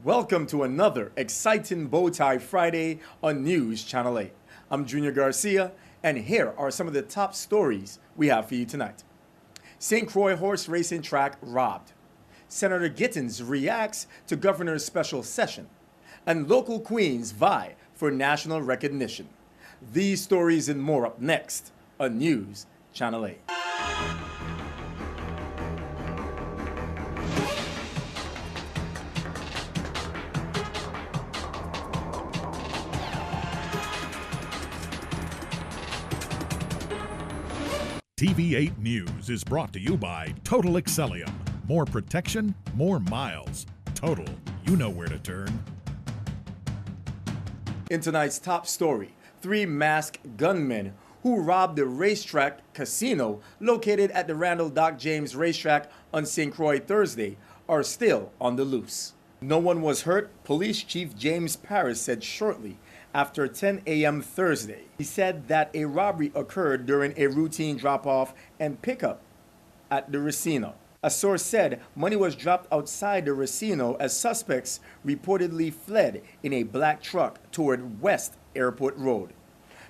Welcome to another exciting Bowtie Friday on News Channel 8. I'm Junior Garcia, and here are some of the top stories we have for you tonight. St. Croix horse racing track robbed. Senator Gittins reacts to governor's special session. And local queens vie for national recognition. These stories and more up next on News Channel 8. TV8 News is brought to you by Total Excellium. More protection, more miles. Total, you know where to turn. In tonight's top story, 3 masked gunmen who robbed the racetrack casino located at the Randall Doc James racetrack on St. Croix Thursday are still on the loose. No one was hurt, Police Chief James Paris said shortly after 10 a.m. Thursday. He said that a robbery occurred during a routine drop-off and pickup at the Racino. A source said money was dropped outside the Racino as suspects reportedly fled in a black truck toward West Airport Road.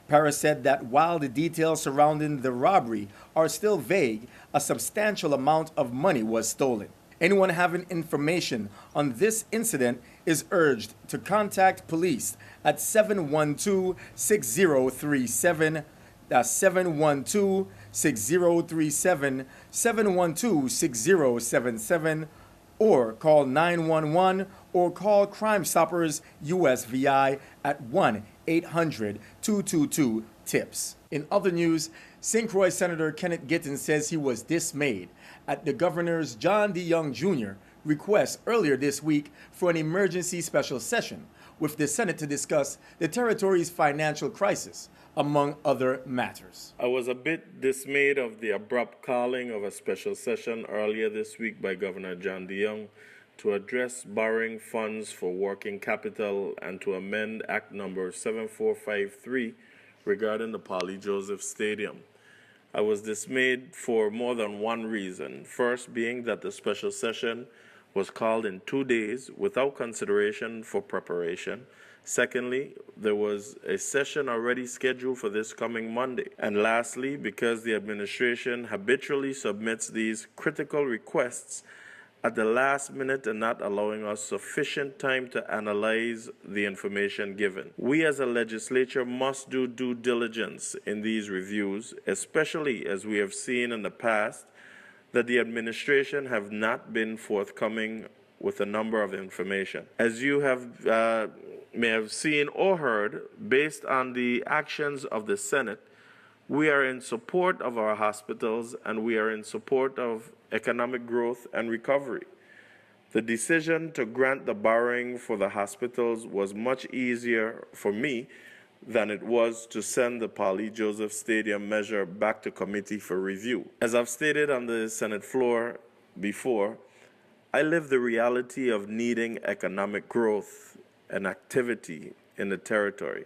Paris said that while the details surrounding the robbery are still vague, a substantial amount of money was stolen. Anyone having information on this incident is urged to contact police at 712-6037, that's 712-6037, 712-6077, or call 911 or call Crime Stoppers USVI at 1-800-222-TIPS. In other news, St. Croix Senator Kenneth Gittins says he was dismayed at the governor's John D. Young Jr. request earlier this week for an emergency special session with the Senate to discuss the territory's financial crisis, among other matters. I was a bit dismayed of the abrupt calling of a special session earlier this week by Governor John D. Young to address borrowing funds for working capital and to amend Act Number 7453 regarding the Polly Joseph Stadium. I was dismayed for more than one reason. First being that the special session was called in 2 days without consideration for preparation. Secondly, there was a session already scheduled for this coming Monday. And lastly, because the administration habitually submits these critical requests at the last minute and not allowing us sufficient time to analyze the information given. We as a legislature must do due diligence in these reviews, especially as we have seen in the past that the administration have not been forthcoming with a number of information. As you may have seen or heard, based on the actions of the Senate, we are in support of our hospitals and we are in support of economic growth and recovery. The decision to grant the borrowing for the hospitals was much easier for me than it was to send the Polly Joseph Stadium measure back to committee for review. As I've stated on the Senate floor before, I live the reality of needing economic growth and activity in the territory,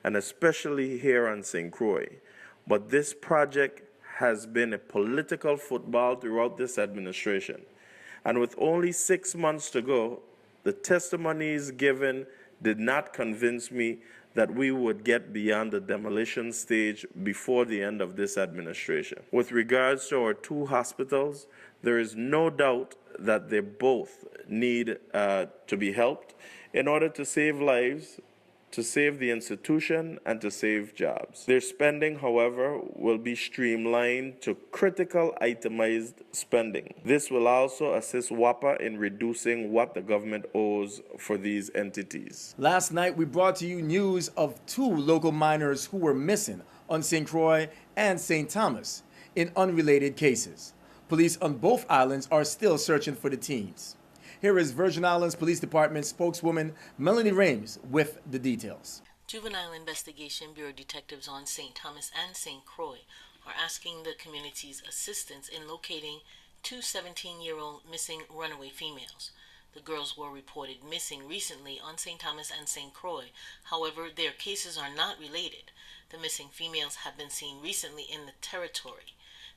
and especially here on St. Croix. But this project has been a political football throughout this administration. And with only 6 months to go, the testimonies given did not convince me that we would get beyond the demolition stage before the end of this administration. With regards to our 2 hospitals, there is no doubt that they both need to be helped in order to save lives, to save the institution, and to save jobs. Their spending, however, will be streamlined to critical itemized spending. This will also assist WAPA in reducing what the government owes for these entities. Last night, we brought to you news of 2 local miners who were missing on St. Croix and St. Thomas in unrelated cases. Police on both islands are still searching for the teens. Here is Virgin Islands Police Department spokeswoman Melanie Rames with the details. Juvenile Investigation Bureau detectives on St. Thomas and St. Croix are asking the community's assistance in locating 2 17-year-old missing runaway females. The girls were reported missing recently on St. Thomas and St. Croix. However, their cases are not related. The missing females have been seen recently in the territory.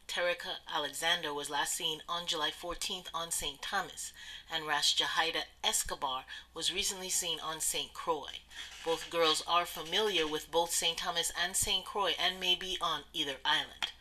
Terica Alexander was last seen on July 14th on St. Thomas, and Ras Jahida Escobar was recently seen on St. Croix. Both girls are familiar with both St. Thomas and St. Croix and may be on either island.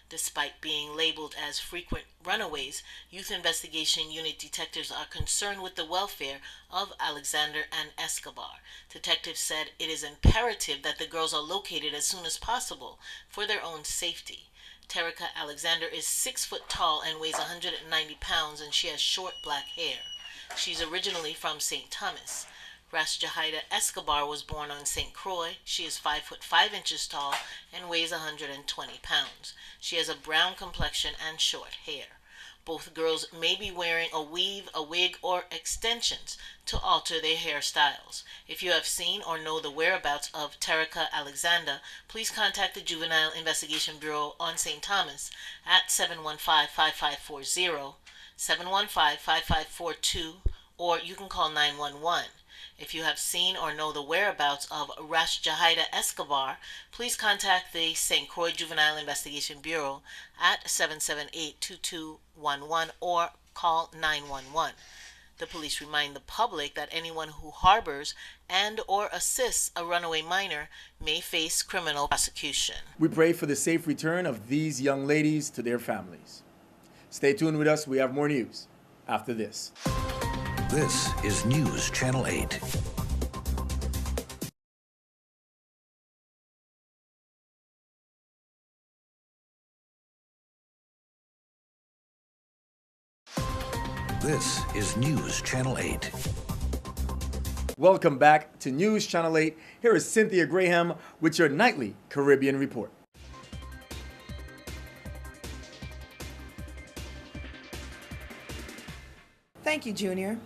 Despite being labeled as frequent runaways, Youth Investigation Unit detectives are concerned with the welfare of Alexander and Escobar. Detectives said it is imperative that the girls are located as soon as possible for their own safety. Terica Alexander is 6 foot tall and weighs 190 pounds, and she has short black hair. She's originally from St. Thomas. Ras Jahida Escobar was born on St. Croix. She is 5 foot 5 inches tall and weighs 120 pounds. She has a brown complexion and short hair. Both girls may be wearing a weave, a wig, or extensions to alter their hairstyles. If you have seen or know the whereabouts of Terica Alexander, please contact the Juvenile Investigation Bureau on St. Thomas at 715-5540, 715-5542, or you can call 911. If you have seen or know the whereabouts of Ras Jahida Escobar, please contact the St. Croix Juvenile Investigation Bureau at 778-2211 or call 911. The police remind the public that anyone who harbors and or assists a runaway minor may face criminal prosecution. We pray for the safe return of these young ladies to their families. Stay tuned with us. We have more news after this. This is News Channel 8. This is News Channel 8. Welcome back to News Channel 8. Here is Cynthia Graham with your nightly Caribbean report. Thank you, Junior.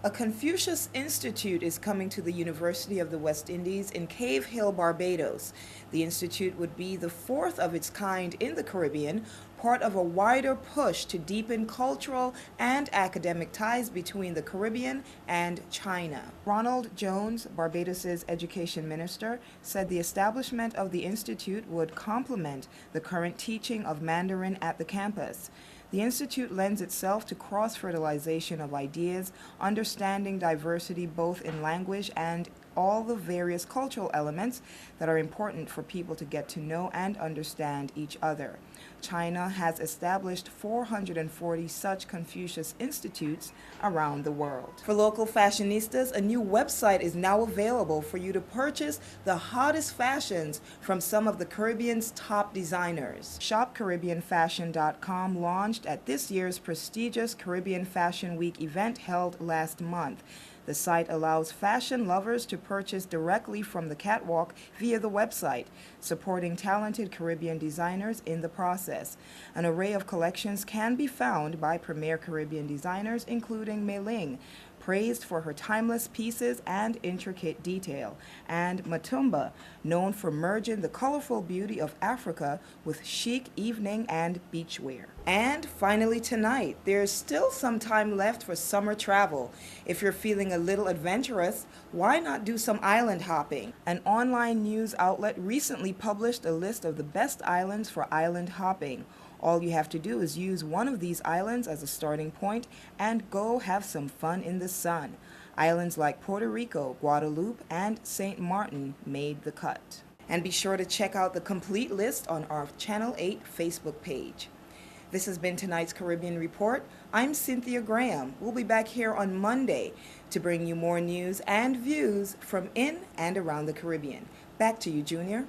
A Confucius Institute is coming to the University of the West Indies in Cave Hill, Barbados. The institute would be the fourth of its kind in the Caribbean, part of a wider push to deepen cultural and academic ties between the Caribbean and China. Ronald Jones, Barbados's education minister, said the establishment of the institute would complement the current teaching of Mandarin at the campus. The institute lends itself to cross-fertilization of ideas, understanding diversity both in language and all the various cultural elements that are important for people to get to know and understand each other. China has established 440 such Confucius Institutes around the world. For local fashionistas, a new website is now available for you to purchase the hottest fashions from some of the Caribbean's top designers. ShopCaribbeanFashion.com launched at this year's prestigious Caribbean Fashion Week event held last month. The site allows fashion lovers to purchase directly from the catwalk via the website, supporting talented Caribbean designers in the process. An array of collections can be found by premier Caribbean designers, including Mei Ling, praised for her timeless pieces and intricate detail, and Matumba, known for merging the colorful beauty of Africa with chic evening and beachwear. And finally tonight, there's still some time left for summer travel. If you're feeling a little adventurous, why not do some island hopping? An online news outlet recently published a list of the best islands for island hopping. All you have to do is use one of these islands as a starting point and go have some fun in the sun. Islands like Puerto Rico, Guadeloupe, and St. Martin made the cut. And be sure to check out the complete list on our Channel 8 Facebook page. This has been tonight's Caribbean Report. I'm Cynthia Graham. We'll be back here on Monday to bring you more news and views from in and around the Caribbean. Back to you, Junior.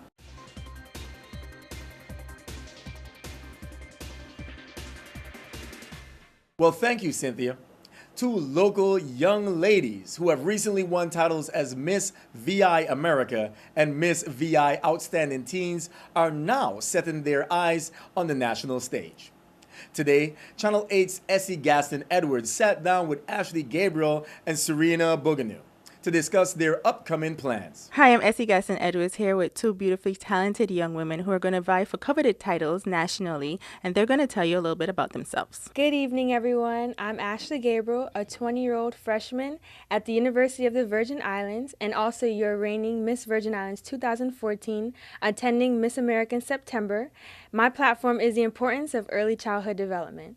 Well, thank you, Cynthia. Two local young ladies who have recently won titles as Miss VI America and Miss VI Outstanding Teens are now setting their eyes on the national stage. Today, Channel 8's Essie Gaston Edwards sat down with Ashley Gabriel and Serena Bouganou to discuss their upcoming plans. Hi, I'm Essie Gaston-Edwards here with two beautifully talented young women who are going to vie for coveted titles nationally, and they're going to tell you a little bit about themselves. Good evening, everyone. I'm Ashley Gabriel, a 20-year-old freshman at the University of the Virgin Islands, and also your reigning Miss Virgin Islands 2014, attending Miss America in September. My platform is the importance of early childhood development.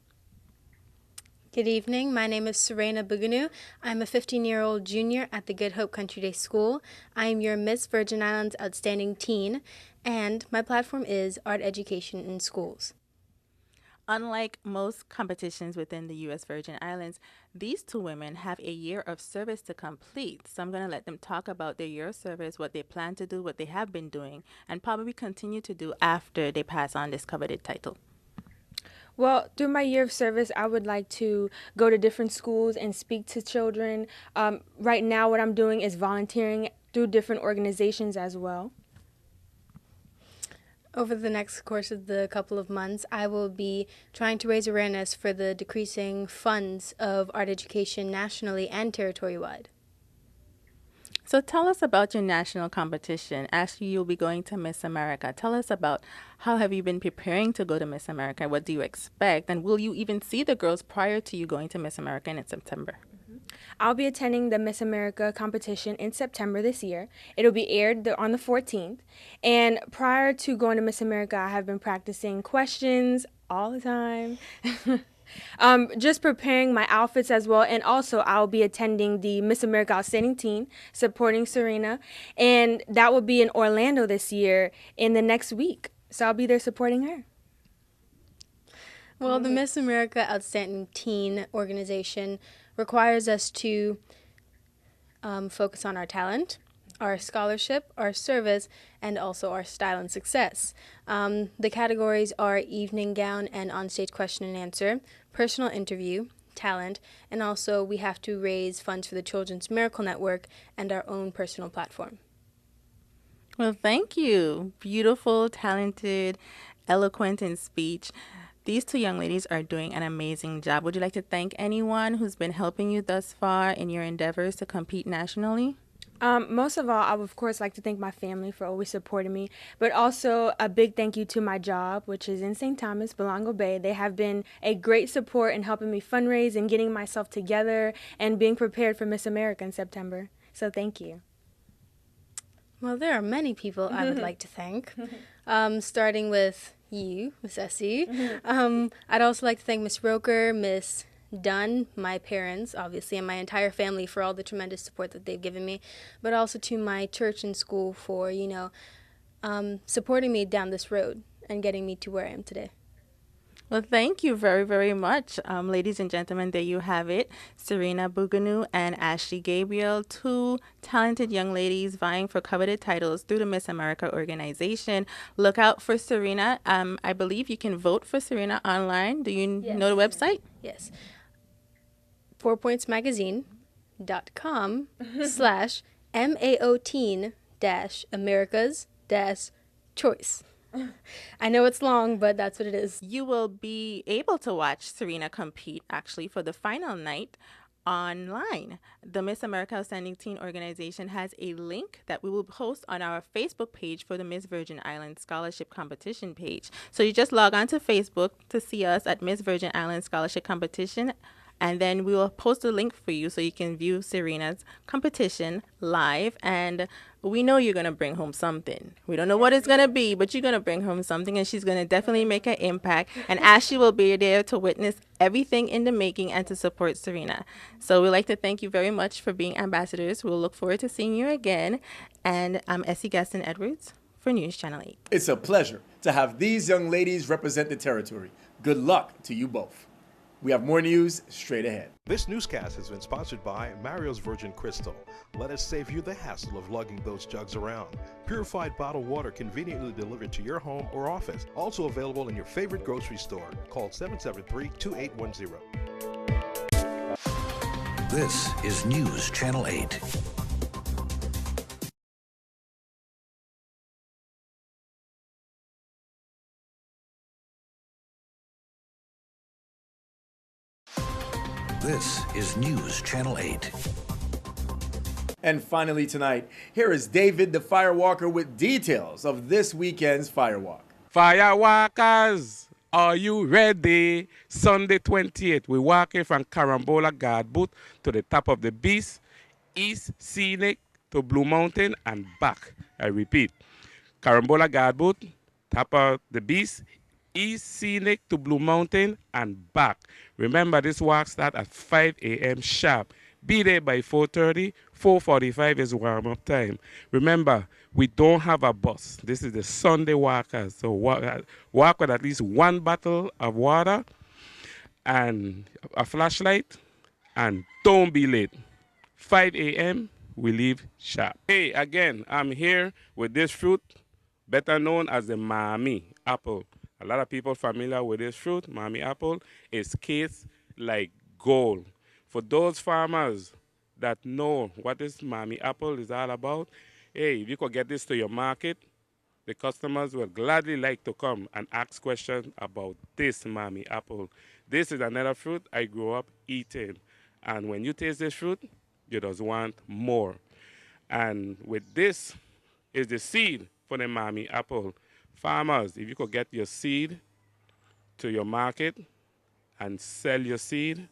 Good evening. My name is Serena Buganu. I'm a 15-year-old junior at the Good Hope Country Day School. I am your Miss Virgin Islands Outstanding Teen, and my platform is art education in schools. Unlike most competitions within the U.S. Virgin Islands, these two women have a year of service to complete. So I'm going to let them talk about their year of service, what they plan to do, what they have been doing, and probably continue to do after they pass on this coveted title. Well, through my year of service, I would like to go to different schools and speak to children. Right now, what I'm doing is volunteering through different organizations as well. Over the next course of the couple of months, I will be trying to raise awareness for the decreasing funds of art education nationally and territory-wide. So tell us about your national competition. Ashley, you'll be going to Miss America. Tell us about how have you been preparing to go to Miss America? What do you expect? And will you even see the girls prior to you going to Miss America in September? I'll be attending the Miss America competition in September this year. It'll be aired on the 14th. And prior to going to Miss America, I have been practicing questions all the time. Just preparing my outfits as well. And also, I'll be attending the Miss America Outstanding Teen, supporting Serena. And that will be in Orlando this year in the next week. So I'll be there supporting her. Well, the Miss America Outstanding Teen organization requires us to focus on our talent, our scholarship, our service, and also our style and success. The categories are evening gown and onstage question and answer, personal interview, talent, and also we have to raise funds for the Children's Miracle Network and our own personal platform. Well, thank you. Beautiful, talented, eloquent in speech. These two young ladies are doing an amazing job. Would you like to thank anyone who's been helping you thus far in your endeavors to compete nationally? Most of all, I would, of course, like to thank my family for always supporting me, but also a big thank you to my job, which is in St. Thomas, Belongo Bay. They have been a great support in helping me fundraise and getting myself together and being prepared for Miss America in September. So thank you. Well, there are many people I would like to thank, starting with you, Miss Essie. I'd also like to thank Miss Roker, Miss Dunn, my parents, obviously, and my entire family for all the tremendous support that they've given me, but also to my church and school for, supporting me down this road and getting me to where I am today. Well, thank you very, very much. Ladies and gentlemen, there you have it. Serena Buganu and Ashley Gabriel, two talented young ladies vying for coveted titles through the Miss America organization. Look out for Serena. I believe you can vote for Serena online. Do you know the website? Yes. 4pointsmagazine.com/MAOteen-Americas-Choice. I know it's long, but that's what it is. You will be able to watch Serena compete, actually, for the final night online. The Miss America Outstanding Teen organization has a link that we will post on our Facebook page for the Miss Virgin Islands Scholarship Competition page. So you just log on to Facebook to see us at Miss Virgin Islands Scholarship Competition, and then we will post a link for you so you can view Serena's competition live. And we know you're going to bring home something. We don't know what it's going to be, but you're going to bring home something, and she's going to definitely make an impact. And Ashley will be there to witness everything in the making and to support Serena. So we'd like to thank you very much for being ambassadors. We'll look forward to seeing you again. And I'm Essie Gaston-Edwards for News Channel 8. It's a pleasure to have these young ladies represent the territory. Good luck to you both. We have more news straight ahead. This newscast has been sponsored by Mario's Virgin Crystal. Let us save you the hassle of lugging those jugs around. Purified bottled water conveniently delivered to your home or office. Also available in your favorite grocery store. Call 773-2810. This is News Channel 8. This is News Channel 8. And finally tonight, here is David the Firewalker with details of this weekend's Firewalk. Firewalkers, are you ready? Sunday 28th, we're walking from Carambola Guard Booth to the top of the Beast, East Scenic to Blue Mountain and back. I repeat, Carambola Guard Booth, top of the Beast, East Scenic to Blue Mountain and back. Remember, this walk starts at 5 a.m. sharp. Be there by 4:30. 4:45 is warm-up time. Remember, we don't have a bus. This is the Sunday walkers. So walk with at least one bottle of water and a flashlight, and don't be late. 5 a.m., we leave sharp. Hey, again, I'm here with this fruit, better known as the Mami apple. A lot of people familiar with this fruit. Mami apple is cased like gold. For those farmers that know what this Mami apple is all about, hey, if you could get this to your market, the customers will gladly like to come and ask questions about this Mami apple. This is another fruit I grew up eating. And when you taste this fruit, you just want more. And with this is the seed for the Mami apple. Farmers, if you could get your seed to your market and sell your seed,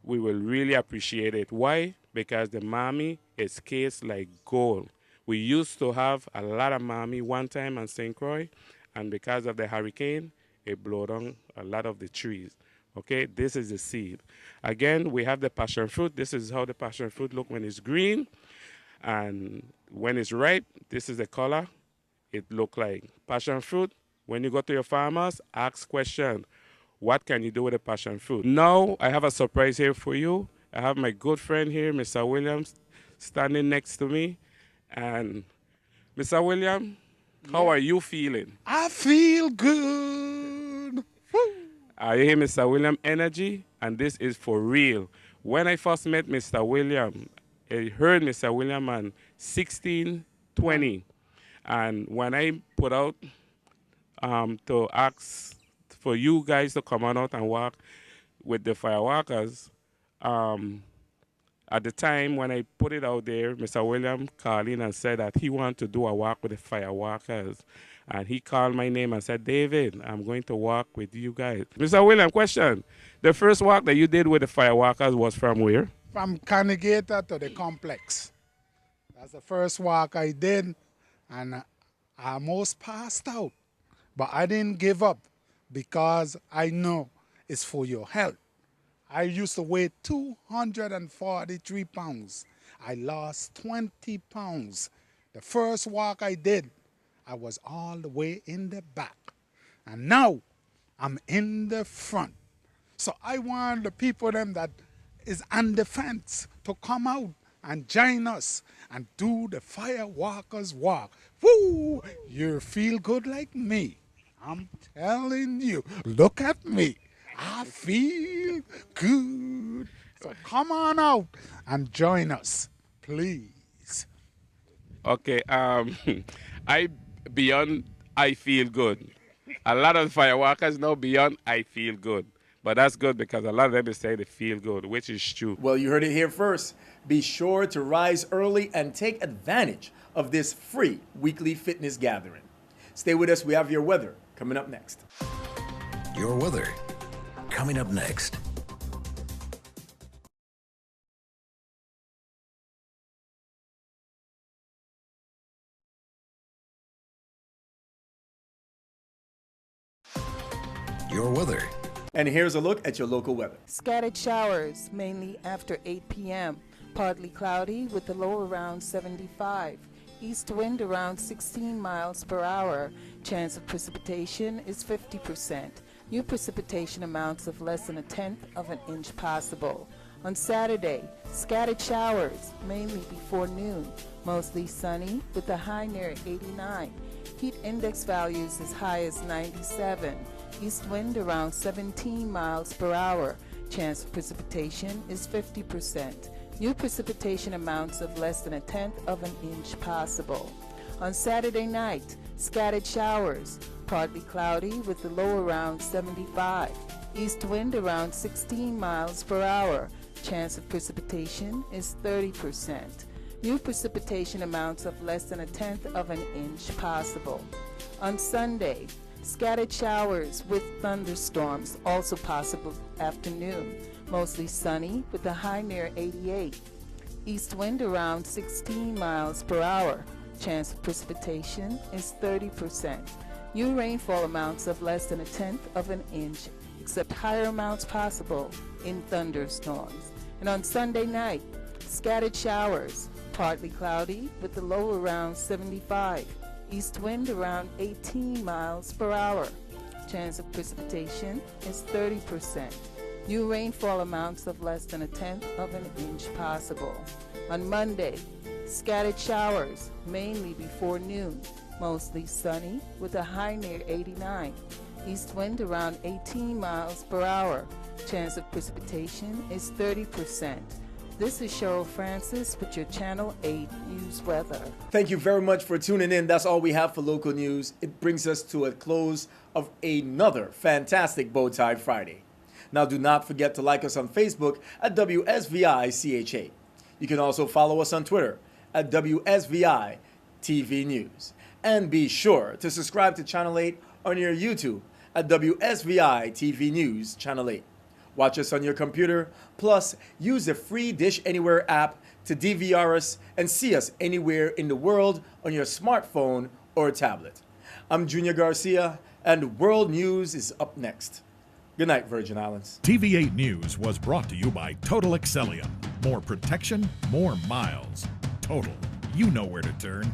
we will really appreciate it. Why? Because the Mami is cased like gold. We used to have a lot of Mami one time on St. Croix, and because of the hurricane, it blew down a lot of the trees. Okay, this is the seed. Again, we have the passion fruit. This is how the passion fruit look when it's green. And when it's ripe, this is the color it look like. Passion fruit, when you go to your farmers, ask question. What can you do with a passion fruit? Now, I have a surprise here for you. I have my good friend here, Mr. Williams, standing next to me. And Mr. William, how are you feeling? I feel good. I hear Mr. William energy, and this is for real. When I first met Mr. William, I heard Mr. William on 1620. And when I put out to ask for you guys to come on out and walk with the Firewalkers, at the time when I put it out there, Mr. William called in and said that he wanted to do a walk with the Firewalkers. And he called my name and said, David, I'm going to walk with you guys. Mr. William, question. The first walk that you did with the Firewalkers was from where? From Carnegator to the complex. That's the first walk I did, and I almost passed out. But I didn't give up because I know it's for your health. I used to weigh 243 pounds. I lost 20 pounds. The first walk I did, I was all the way in the back. And now I'm in the front. So I want the people them that is on the fence to come out and join us and do the Firewalkers walk. Woo! You feel good like me. I'm telling you, look at me. I feel good. So come on out and join us, please. Okay, I feel good. A lot of Firewalkers know beyond I feel good. But that's good because a lot of them say they feel good, which is true. Well, you heard it here first. Be sure to rise early and take advantage of this free weekly fitness gathering. Stay with us. We have your weather coming up next. Your weather coming up next. Your weather. And here's a look at your local weather. Scattered showers, mainly after 8 p.m. Partly cloudy with a low around 75. East wind around 16 miles per hour. Chance of precipitation is 50%. New precipitation amounts of less than 1/10 of an inch possible. On Saturday, scattered showers, mainly before noon. Mostly sunny with a high near 89. Heat index values as high as 97. East wind around 17 miles per hour. Chance of precipitation is 50%. New precipitation amounts of less than 1/10 of an inch possible. On Saturday night, scattered showers, partly cloudy with a low around 75. East wind around 16 miles per hour. Chance of precipitation is 30%. New precipitation amounts of less than 1/10 of an inch possible. On Sunday, scattered showers with thunderstorms also possible afternoon. Mostly sunny with a high near 88. East wind around 16 miles per hour. Chance of precipitation is 30%. New rainfall amounts of less than 1/10 of an inch, except higher amounts possible in thunderstorms. And on Sunday night, scattered showers, partly cloudy with a low around 75. East wind around 18 miles per hour. Chance of precipitation is 30%. New rainfall amounts of less than 1/10 of an inch possible. On Monday, scattered showers, mainly before noon. Mostly sunny with a high near 89. East wind around 18 miles per hour. Chance of precipitation is 30%. This is Cheryl Francis with your Channel 8 News Weather. Thank you very much for tuning in. That's all we have for local news. It brings us to a close of another fantastic Bowtie Friday. Now do not forget to like us on Facebook at WSVI-CHA. You can also follow us on Twitter at WSVI-TV News. And be sure to subscribe to Channel 8 on your YouTube at WSVI-TV News Channel 8. Watch us on your computer, plus use the free Dish Anywhere app to DVR us and see us anywhere in the world on your smartphone or tablet. I'm Junior Garcia, and World News is up next. Good night, Virgin Islands. TV8 News was brought to you by Total Excellium. More protection, more miles. Total. You know where to turn.